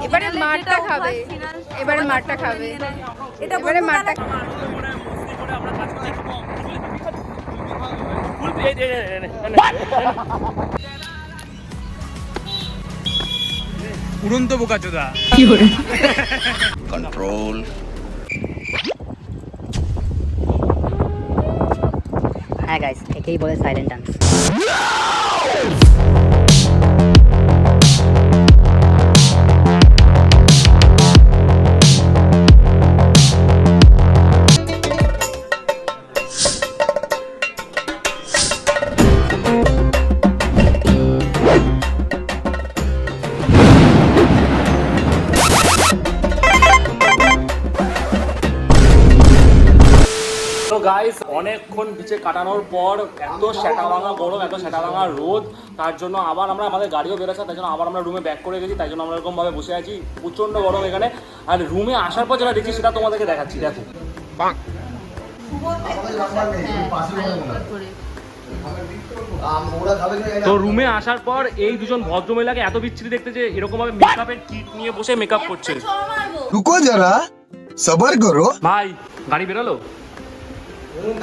এবারে মারটা খাবে, এবারে মারটা খাবে, এবারে মারটা উড়ন্ত বোকাচোদা। কন্ট্রোল। হ্যাঁ গাইস, একেই বলে সাইলেন্ট ডান্স। তো গাইস, অনেকক্ষণ বিচে কাটানোর পর এত সেটা ভাঙা গরম, এত সেটা ভাঙা রোদ, তার জন্য আবার আমরা আমাদের গাড়িও বেরোচ্ছে, তাই জন্য আবার আমরা রুমে ব্যাক করে গেছি, তাই জন্য আমরা এরকমভাবে বসে আছি। প্রচণ্ড গরম এখানে। আর রুমে আসার পর যেটা দেখছি সেটা তোমাদেরকে দেখাচ্ছি, দেখো। তো রুমে আসার পর এই দুজন ভদ্রমহিলাকে এত বিচ্ছিরি দেখতে যে এরকমভাবে মেকআপের কিট নিয়ে বসে মেকআপ করছে। রুকো যারা, সবার করো। ভাই, গাড়ি বেরোলো?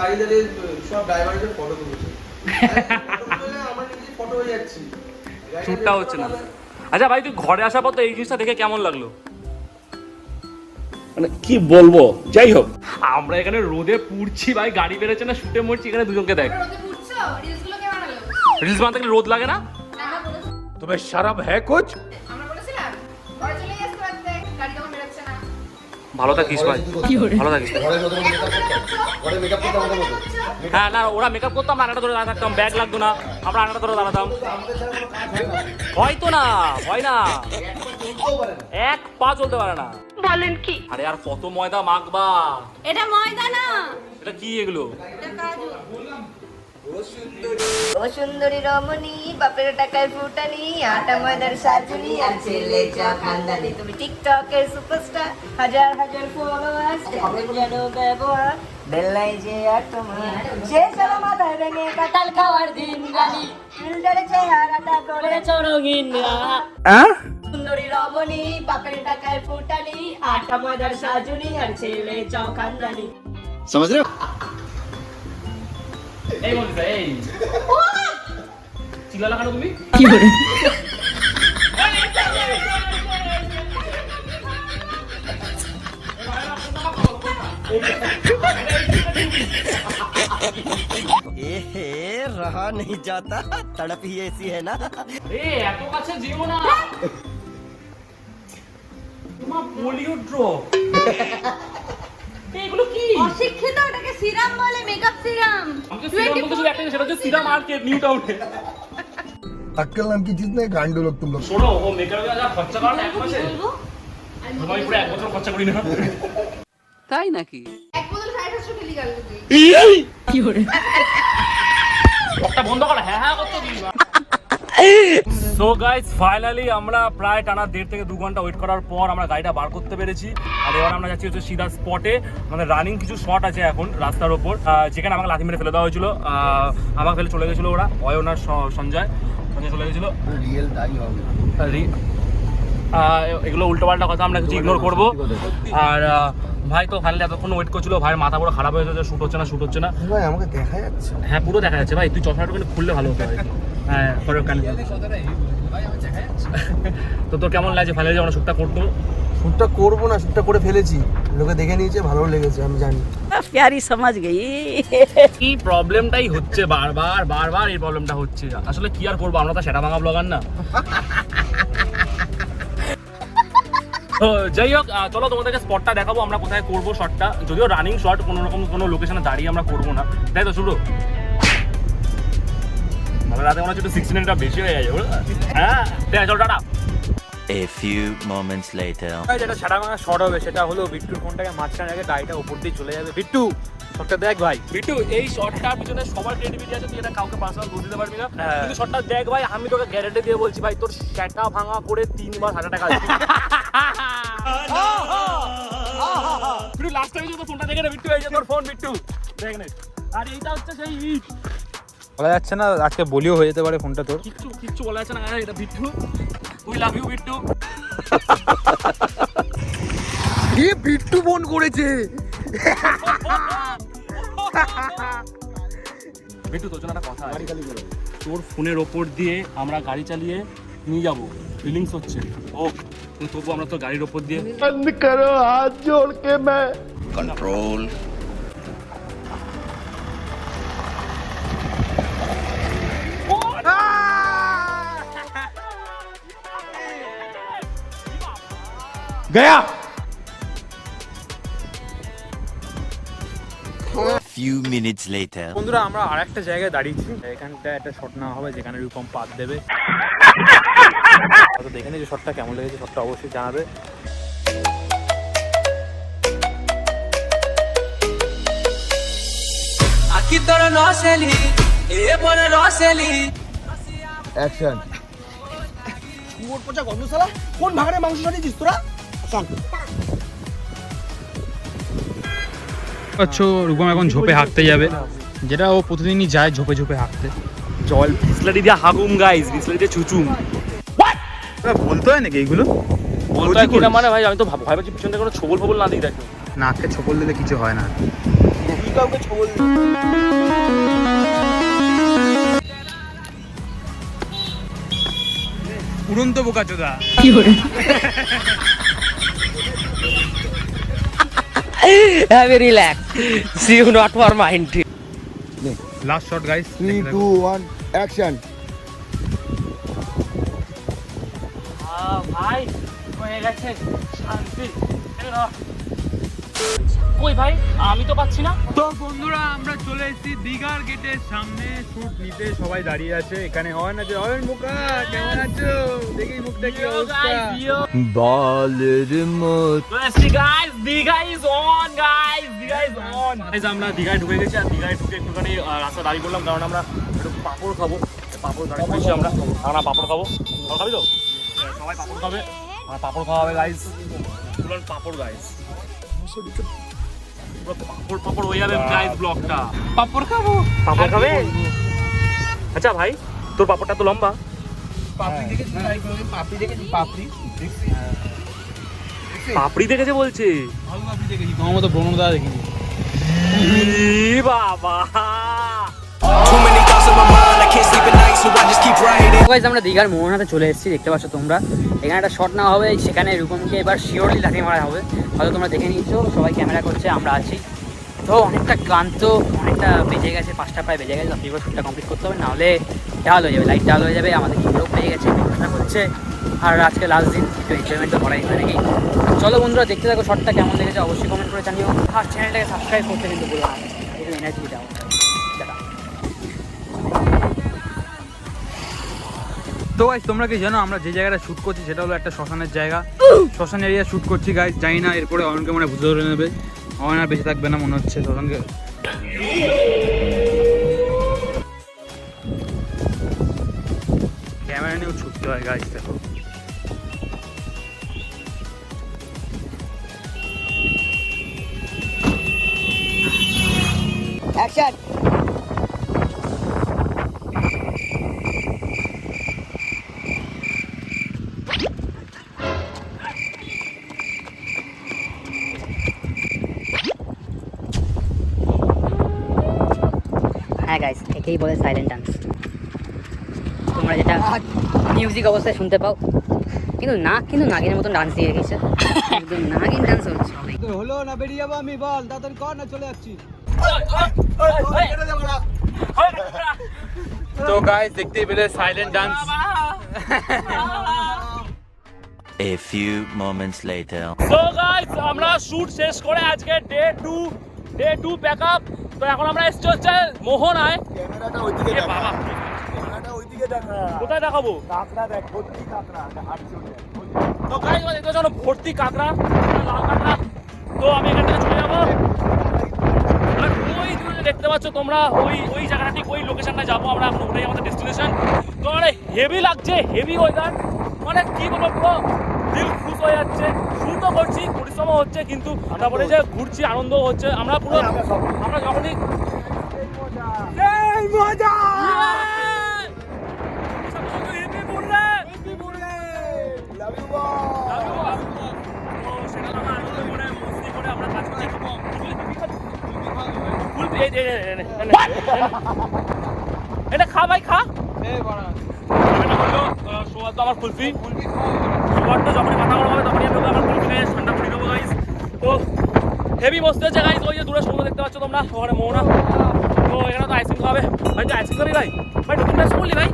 গাড়ি দাঁড়িয়ে সব ড্রাইভারের ফটো তুলছে। আমার নিজে ফটো হয়ে যাচ্ছি, শুটটা হচ্ছে না। আচ্ছা ভাই, তুই ঘরে আসার পর তো এই জিনিসটা দেখে কেমন লাগলো? মানে কি বলবো, যাই হোক আমরা এখানে রোদে পুড়ছি ভাই, গাড়ি বেরোচ্ছে না, শুটে মরছি, এখানে দুজনকে দেখ। রিলস বানাতে গেলে রোদ লাগে না? তুমি শরম হ্যায় কুছ? ভালো থাকিস ভাই, ভালো থাকিস। হ্যাঁ না, ওরা মেকআপ করতাম, আনাটা ধরে দাঁড়া থাকতাম, ব্যাগ লাগতো না, আমরা আনাটা ধরে দাঁড়াতাম। হয়তো না, হয় না, এক পা চলতে পারে না। বলেন কি? আরে আর কত ময়দা মাখবা? এটা ময়দা না, এটা কি এগুলো? ও সুন্দরী রমণী, বাপের টাকায় ফুটানি, আটা ময়দার সাজনি, আর ছেলে চা খানদানি। তুমি টিকটকের সুপারস্টার, হাজার হাজার ফলোয়ার্স, কেমন যেন ব্যবহার, বেল্লাই যে আর তোমার, সে চলো মাথায় ভেঙে কাঁঠাল খাওয়ার দিন রানি, ফিল্টারে চেহারাটা করে চরঙিন। সুন্দরী রমণী, বাপের টাকায় ফুটানি, আটা ময়দার সাজনি, আর ছেলে চা খানদানি। समझ रहे हो? এই বলছিস, এই চিল্লা লাগানো তুমি কি করে? रहा नहीं जाता, तड़प ही ऐसी है ना। এত কাছে যেও না, তোমার পোলিও ড্রপ। এগুলো কি? অশিক্ষিত, ওটাকে সিরাম বলে, মেকআপ সিরাম। আমি তো সিরাম বলতে শুধু একটা, সেটা হচ্ছে সিরাম মার্কেট নিউ টাউনে। अक्कल नाम की चीज नहीं, गांडू लोग तुम लोग। শোনো, ও মেকআপে যা খরচা করে এক মাসে, তোমার পুরো এক বছর খরচা করি না। তাই নাকি? এক বোতল 750 মিলি গেল কি করে? একটা বন্ধ কর, হ্যাঁ হ্যাঁ করতে দিই। সো গাইস, ফাইনালি আমরা প্রায় টানা 1.5 থেকে 2 ঘন্টা ওয়েট করার পর আমরা গাড়িটা বার করতে পেরেছি। আর এবার আমরা যাচ্ছি হচ্ছে সিধা স্পটে। মানে রানিং কিছু শট আছে এখন রাস্তার ওপর, যেখানে আমাকে লাথি মেরে ফেলে দেওয়া হয়েছিল। আমাকে ফেলে চলে গেছিলো ওরা, অয়ন আর সঞ্জয় চলে গেছিলো। रियल दाई होगी। এগুলো উল্টোপাল্টা কথা আমরা কিছু ইগনোর করবো। আর ভাই তো ফাইনালি এতক্ষণ ওয়েট করছিল, ভাইয়ের মাথা পুরো খারাপ হয়ে যাচ্ছে, শুট হচ্ছে না, শুট হচ্ছে না। ভাই আমাকে দেখা যাচ্ছে? হ্যাঁ পুরো দেখা যাচ্ছে ভাই, তুই চশমাটা কিন্তু খুললে ভালো হতো ভাই। হ্যাঁ তো তোর কেমন লাগছে ফাইনালি আমরা শ্যুটটা করতো? শ্যুটটা করবো না, শ্যুটটা করে ফেলেছি, লোকে দেখে নিয়েছে, ভালো লেগেছে, আমি জানি। প্যারি সমাজ গই। এই প্রবলেমটাই হচ্ছে, বারবার এই প্রবলেমটা হচ্ছে। আসলে কি আর করবো, আমরা তো সেটা ভাঙা ব্লগার না। তো যাই হোক, চলো তোমাদেরকে স্পটটা দেখাবো আমরা কোথায় করবো শটটা। যদিও রানিং শট, কোনো রকম কোনো লোকেশনে দাঁড়িয়ে আমরা করবো না, তাই তো শুরু। মানে রাতে মনে হচ্ছে একটু 16টা বেশি হয়ে গেছে, হ্যাঁ ঠিক আছে, চলো tata. A few moments later. যেটা সারা ভাঙা শর্ট হবে সেটা হলো বিট্টুর ফোনটাকে মাঝখানে রেখে গাড়িটা উপর দিয়ে চলে যাবে। বিট্টু শটটা দেখ ভাই। বিট্টু, এই শটটার পিছনে সবার ক্রিয়েটিভিটি আছে, তুই এটা কাউকে পার্সোনাল দোষ দিতে পারবি না। কিন্তু শটটা দেখ ভাই, আমি তোকে গ্যারান্টি দিয়ে বলছি ভাই, তোর সেটা ভাঙা করে 3 বার 1000 টাকা আসবে। বিট্টু লাস্ট টাইমে তোর ফোনটা দেখে না, বিট্টু এই যে তোর ফোন, বিট্টু দেখ নে। আর এইটা হচ্ছে সেই ইট, বলা যাচ্ছে না, আজকে বলিও হয়ে যেতে পারে ফোনটা তোর। কিচ্ছু বলা যাচ্ছে না। এটা Bittu we love you Bittu. এ বিট্টু ফোন করেছে। বিট্টু তোর জন্য একটা কথা আছে। তোর ফোনের ওপর দিয়ে আমরা গাড়ি চালিয়ে নিয়ে যাবো, ফিলিংস হচ্ছে ও, কিন্তু তবু আমরা তো গাড়ির ওপর দিয়ে बंद करो हाथ जोड़ के मैं Control. Gaya. Few minutes later. বন্ধুরা আমরা আরেকটা জায়গায় দাঁড়িয়েছি, এখানটা একটা শট নেওয়া হবে যেখানে রূপম পাত দেবে। তো দেখে নিই যে শটটা কেমন লেগেছে, শটটা অবশ্যই জানাবে। एक्शन কুয়োর পচা গন্ধ শালা, কোন ভাগাড়ে মাংস সাজিয়েছিস তোরা? আচ্ছা রূপম এখন ঝোপে হাঁকতে যাবে, যেটা ও প্রতিদিনই যায় ঝোপে ঝোপে হাঁকতে। জল বিসলারি দিয়ে হাগুম গাইস, বিসলারি দিয়ে চুচুম। বলতে হয় নাকি এইগুলো? বলতে হয় কিনা মানে ভাই আমি তো ভয় পাচ্ছি পিছন থেকে কোনো ছবল ফবল না দিই দেখো। নাককে ছপল দিলে কিছু হয় না। তুই কাউকে ছবল উড়ন্ত বোকা চোদা। Have a relax. See you not for mind. Last shot guys. 3 2 1 action ভাই হয়ে গেছে শান্তি। কই ভাই আমি তো পাচ্ছি না। তো বন্ধুরা আমরা চলে এসেছি দীঘার গেটের সামনে, শুট নিতে সবাই দাঁড়িয়ে আছে। এখানে হয় না যে অয়ন মুখা কেমন আছো, দেখি মুখটা কি অবস্থা। Baller mot. Guys Digha is on, guys Digha is on. Guys আমরা দীঘায় ঢুকে গেছি, আর দীঘায় ঢুকে একটুখানি রাস্তা দাঁড়িয়ে করলাম, কারণ আমরা একটু পাপড় খাবো। পাপড় দাঁড়িয়ে করেছি আমরা পাপড় খাবো। খাবি তো? সবাই পাপড় খাবে, আমরা পাপড় খাওয়া হবে গাইস। পুরো পাপড় গাইস, পাপড় পাপড় হয়ে যাবে গাইস ব্লগটা। পাপড় খাবো, পাপড় খাবে। আচ্ছা ভাই তোর পাপড়টা তো লম্বা। পাপড়ি দেখেছিস? পাপড়ি দেখেছিস? পাপড়ি পাপড়ি দেখেছে বলছে। ভালো আপনি দেখেছি, তোমার মতো ব্রহ্মদা দেখিনি। ই বাবা গাইস আমরা দীঘার মোহনাতে চলে এসেছি, দেখতে পাচ্ছ তোমরা। এখানে একটা শট নেওয়া হবে, সেখানে রূপমকে এবার শিওরলি লাঠি মারা হবে। হয়তো তোমরা দেখে নিয়েছো, সবাই ক্যামেরা করছে, আমরা আছি। তো অনেকটা ক্লান্ত, অনেকটা বেজে গেছে, 5টা প্রায় বেজে গেছে। এবার শ্যুটটা কমপ্লিট করতে হবে, নাহলে ডাল হয়ে যাবে, লাইট ডাল হয়ে যাবে। আমাদের লোক পেয়ে গেছে, পড়াশোনা করছে, আর আজকে লাস্ট দিন, একটু এনজয়মেন্ট তো করাই হয় নাকি। চলো বন্ধুরা দেখতে থাকো, শটটা কেমন লেগেছে অবশ্যই কমেন্ট করে জানিও। আর চ্যানেলটাকে সাবস্ক্রাইব করতে কিন্তু ভুলো না, একটু এনার্জি দাও। তো গাইস তোমরা কি জানো আমরা যে জায়গাটা শুট করছি সেটা হলো একটা শ্মশানের জায়গা। শ্মশান এরিয়া শুট করছি গাইস, জানি না এরপরে অয়নকে মনে ভূতে ধরে নেবে। অয়ন আর বেঁচে থাকবে না মনে হচ্ছে শ্মশানকে। ক্যামেরা নিয়েও ছুটতে হয় গাইস, দেখো। অ্যাকশন। হ্যাঁ গাইস, একেই বলে সাইলেন্ট ডান্স। তোমরা যেটা মিউজিক অবস্থায় শুনতে পাও, কিন্তু নাগিনের মতন ডান্স দিয়ে রেখেছে, একদম নাগিন ডান্স হচ্ছে। হলো না, বেরিয়ে যাবো আমি, বল তাড়াতাড়ি কর না, চলে যাচ্ছি। তো গাইস দেখতেই পেলে silent dance. A few moments later. So guys আমরা শুট শেষ করে আজকে ডে 2 প্যাকআপ। তো এখন আমরা এসেছি হচ্ছে মোহনায়। ক্যামেরাটা ওইদিকে এ বাবা, ক্যামেরাটা ওইদিকে দেখা কোথায় দেখাবো? কাকড়া দেখ, ভর্তি কাকড়া হাঁটছে ওটা। তো গাইস দেখতে জানো ভর্তি কাঁকড়া, লাল কাঁকড়া। তো আমি এখান থেকে চলে যাবো, আর ওই দূরে দেখতে পাচ্ছ তোমরা, ওই জায়গাটা ঠিক ওই লোকেশনটা যাবো আমরা। এখন ওটাই আমাদের ডেস্টিনেশন। তো মানে হেভি লাগছে, হেভি ওয়েদার, মানে কি বলবো, পুরো দিল খুশ হয়ে যাচ্ছে। শুটও করছি, পরিশ্রম হচ্ছে, কিন্তু তারপরে যে ঘুরছি আনন্দ হচ্ছে। আমরা পুরো আমরা যখনই মজা তো সেটা আমরা আনন্দ করে মস্তি করে আমরা কাজ করছি। এটা খা ভাই খা। এটা বললো সোয়াদ তো আমার কুলফি, সোয়াদটা যখনই মাথা গরম হবে তখনই আমরা আমার কুলফি খেয়ে ঠান্ডা করে দেবো গাইস। তো হেভি মস্তি হচ্ছে গাইস। ওই যে দূরে সমুদ্র দেখতে পাচ্ছ তোমরা, ওখানে মোহনা। তো এখানে তো আইসক্রিম খাবে ভাই, তো আইসক্রিম খাবি ভাই? ভাই নতুন ব্যবসা করলি ভাই?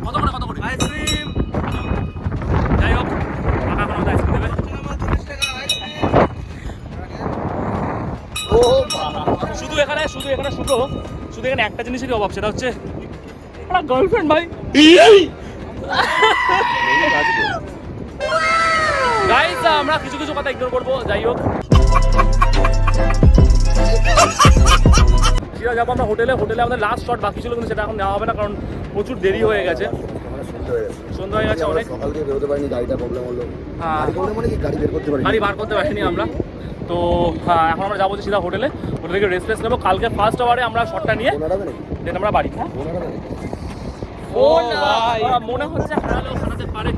কত করে আইসক্রিম? যাই হোক কাকা এখন আমাদের আইসক্রিম দেবে। শুধু এখানে একটা জিনিসেরই অভাব, সেটা হচ্ছে একটা গার্লফ্রেন্ড ভাই। গাইস আমরা কিছু কথা ইগনোর করবো। যাই হোক সেটা যাবো আমরা হোটেলে আমাদের লাস্ট শট বাকি ছিল, কিন্তু সেটা এখন নেওয়া হবে না কারণ প্রচুর দেরি হয়ে গেছে, সন্ধ্যা হয়ে গেছে অনেক। সকাল থেকে বেরোতে পারিনি, গাড়িটা প্রবলেম হলো। হ্যাঁ গাড়ি বার করতে পারিনি আমরা। তো হ্যাঁ এখন আমরা যাবো সিধা হোটেলে থেকে রেস্ট নেবো। কালকে ফার্স্ট আওয়ারে আমরা শটটা নিয়ে দেন আমরা বাড়ি। মনে হচ্ছে হারালেও হারাতে পারে।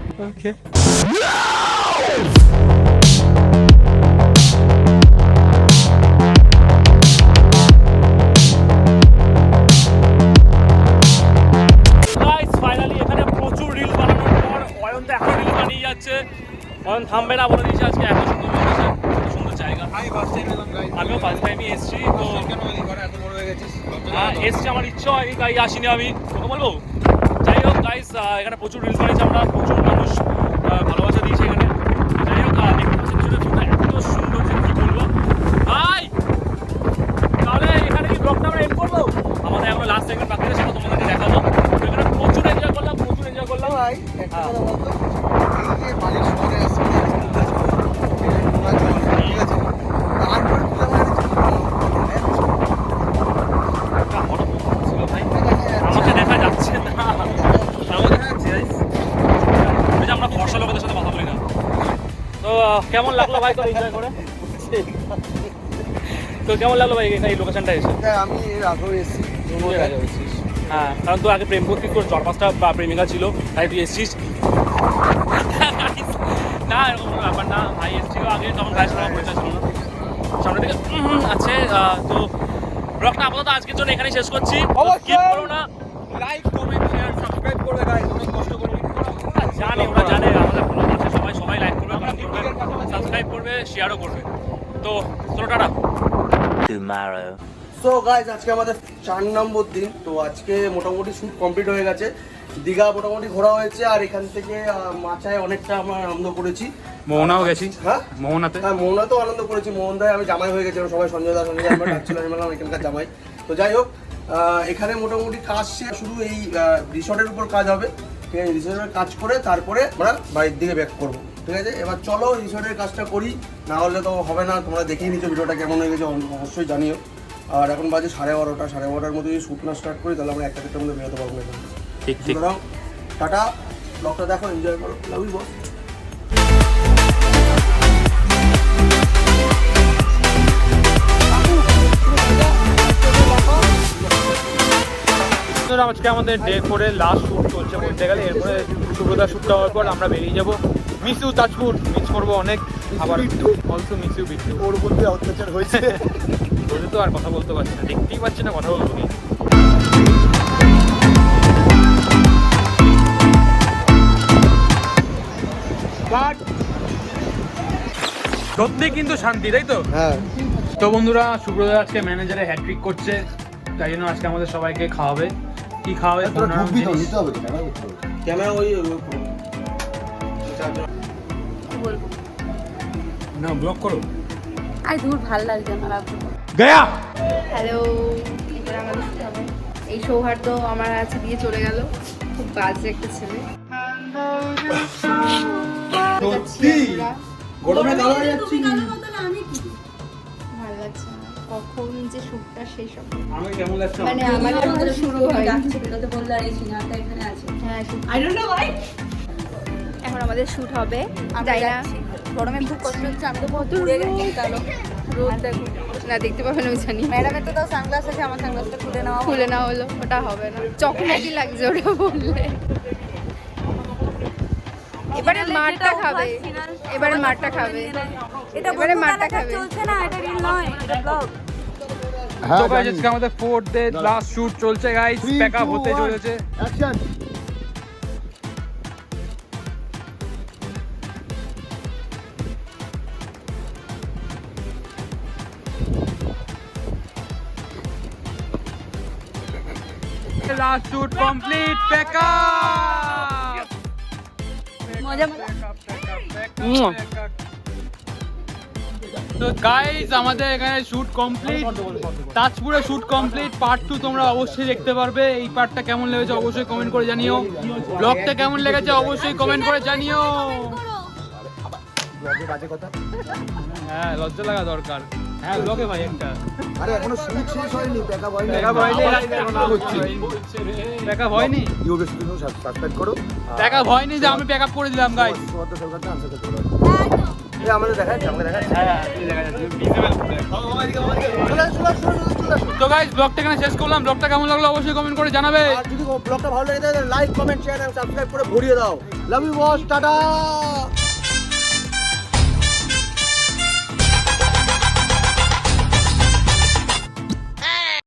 ফাইনালি এখানে প্রচুর রিল বানানোর পর অয়ন তো এখন রিল বানিয়ে যাচ্ছে। অয়ন থামবে না বলে দিয়েছে আজকে। এত সুন্দর জায়গা। আমিও ফার্স্ট টাইমই এসেছি, তো এসছি আমার ইচ্ছা হয়নি তাই আসিনি আমি, তোকে বলবো। যাই হোক গাইস এখানে প্রচুর রিলস বানিয়েছে আমরা, প্রচুর মানুষ ভালোবাসা দিয়েছে এখানে। যাই হোক দেখতে পাচ্ছি পিছনে এত সুন্দর যে কী বলবো ভাই। তাহলে এখানে কি ব্লগটা আমরা এন্ড করবো? আমাদের এখন লাস্ট সেকেন্ড বাকি আছে, সেটা তোমাদেরকে দেখাবো। তো এখানে প্রচুর এনজয় করলাম ভাই। বাড়ির শহরে আসছে, ঠিক আছে, আমাকে দেখা যাচ্ছে না, আমরা ফর্সা লোকেদের সাথে কথা বলি না। তো কেমন লাগলো ভাই তোর এনজয় করে? তো কেমন লাগলো ভাই এই লোকেশনটা এসে? আমি এর আগেও এসেছি। হ্যাঁ কারণ তো আগে প্রেম করতিস, তোর 4-5টা প্রেমিকা ছিল তাই তুই এসছিস না? এরকম কোনো ব্যাপার না ভাই, এসছিল আগে তখন গায়ে সারা পরিচয় ছিল না। সামনে থেকে আছে। তো ব্লগটা আপাতত আজকের জন্য এখানেই শেষ করছি। স্কিপ করো না, লাইক কমেন্ট শেয়ার সাবস্ক্রাইব করবে গাইস, অনেক কষ্ট করে জানে, ওরা জানে আমাদের ব্লগ আছে, সবাই লাইক করবে, সাবস্ক্রাইব করবে, শেয়ারও করবে। তো চলো টাটা। Tomorrow. সো গাইজ আজকে আমাদের 4 নম্বর দিন। তো আজকে মোটামুটি শ্যুট কমপ্লিট হয়ে গেছে, দীঘা মোটামুটি ঘোরা হয়েছে, আর এখান থেকে মাচায় অনেকটা আমরা আনন্দ করেছি। মোহনাও গেছি। হ্যাঁ মোহনাতে মোহনাতেও আনন্দ করেছি। মোহনদায় আমি জামাই হয়ে গেছিলাম, সবাই সঞ্জয় আমরা ডাকছিল, আমি বললাম এখানকার জামাই। তো যাই হোক এখানে মোটামুটি কাজ শেষ, শুধু এই রিসর্টের উপর কাজ হবে, ঠিক আছে। রিসর্টের কাজ করে তারপরে আমরা বাড়ির দিকে ব্যাক করবো, ঠিক আছে। এবার চলো রিসর্টের কাজটা করি, না হলে তো হবে না। তোমরা দেখেই নিচ্ছ ভিডিওটা কেমন হয়ে গেছে অবশ্যই জানিও। আর এখন বাজে 12:30, 12:30 মধ্যে যদি শ্যুট না স্টার্ট করি তাহলে আমরা 1-1টার মধ্যে বেরোতে পারবো না। ঠিক সুতরাং টাটা, ব্লগটা দেখো, এনজয় করো, লাভ ইউ বস। আজকে আমাদের ডে 4 লাস্ট শ্যুট চলছে বলতে গেলে। এরপরে সুব্রতার শ্যুটটা হওয়ার পর আমরা বেরিয়ে যাবো। মিস ইউ তাজপুর, মিস করবো অনেক। আবার অলসো মিস ইউ বিট্টু। ওর উপর দিয়ে অত্যাচার হয়েছে, ওদের তো আর কথা বলতে পারছি না, দেখতেই পাচ্ছি না, কথা বলবো কি। সত্যি কিন্তু শান্তি, তাই তো? হ্যাঁ। তো বন্ধুরা সুব্রতা আজকে ম্যানেজারে হ্যাট্রিক করছে, তাই জন্য আজকে আমাদের সবাইকে খাওয়াবে। কি খাওয়াবে? নিতে হবে ক্যামেরা ওই না ব্লক করো। আর দূর ভাল লাগছে না, রাখবো। গয়া হ্যালো, এবার আমাদের সাথে হবে এই সৌহার্দ্য আমার আছে দিয়ে চলে গেল, খুব বাজে একটা ছেলে। সত্যি গরমে কালো হয়ে যাচ্ছি। ভালো লাগছে না, কখন যে শ্যুটটা শেষ হবে, আমি কেমন লাগছে? মানে আমাদের শুরু হয়। এখন আমাদের শ্যুট হবে, তাই না? গরমে খুব কষ্ট হচ্ছে, আমি তো বহুত দূরে গেছি, কালো রোদ দেখো না, দেখতে পাবেন আমি জানি। ম্যাডামের তো তাও সানগ্লাস আছে, আমার সানগ্লাসটা খুলে নেওয়া হলো, ওটা হবে না। চকলেটই লাগছে ওটা বললে। এবারে মারটা খাবে, এবারে মারটা খাবে, এটা এবারে মারটা খাবে। চলছে না, এটা রিল নয়, এটা ব্লগ। তো গাইস আজকে আমাদের 4th ডে লাস্ট শুট চলছে গাইস, প্যাক আপ হতে চলেছে। Action. Last shoot complete, pack up. মজা তো গাইস আমাদের এখানে শুট কমপ্লিট, তাজপুরে শুট কমপ্লিট। পার্ট 2 তোমরা অবশ্যই দেখতে পারবে। এই পার্টটা কেমন লেগেছে অবশ্যই কমেন্ট করে জানিও, ব্লগটা কেমন লেগেছে অবশ্যই কমেন্ট করে জানিও। ব্লগে বাজে কথা। হ্যাঁ লজ্জা লাগা দরকার। হ্যাঁ ব্লগে ভাই একটা আরে এখনো শুট শেষ হয়নি, ব্যাকআপ হয়নি। প্যাক আপ হয়নি, ইউটিউবে শুধু সাবস্ক্রাইব করো। প্যাক আপ হয়নি যে আমি প্যাক আপ করে দিলাম গাইস। তোমাদের সরকারটা আনসার করতে পারো। এই আমাদের দেখাচ্ছে, আমাকে দেখাচ্ছে। তো গাইস ব্লগটা এখানে শেষ করলাম। ব্লগটা কেমন লাগলো অবশ্যই কমেন্ট করে জানাবে। আর যদি ব্লগটা ভালো লাগে তাহলে like, comment, share and subscribe করে ভরিয়ে দাও। Love you boss, tata.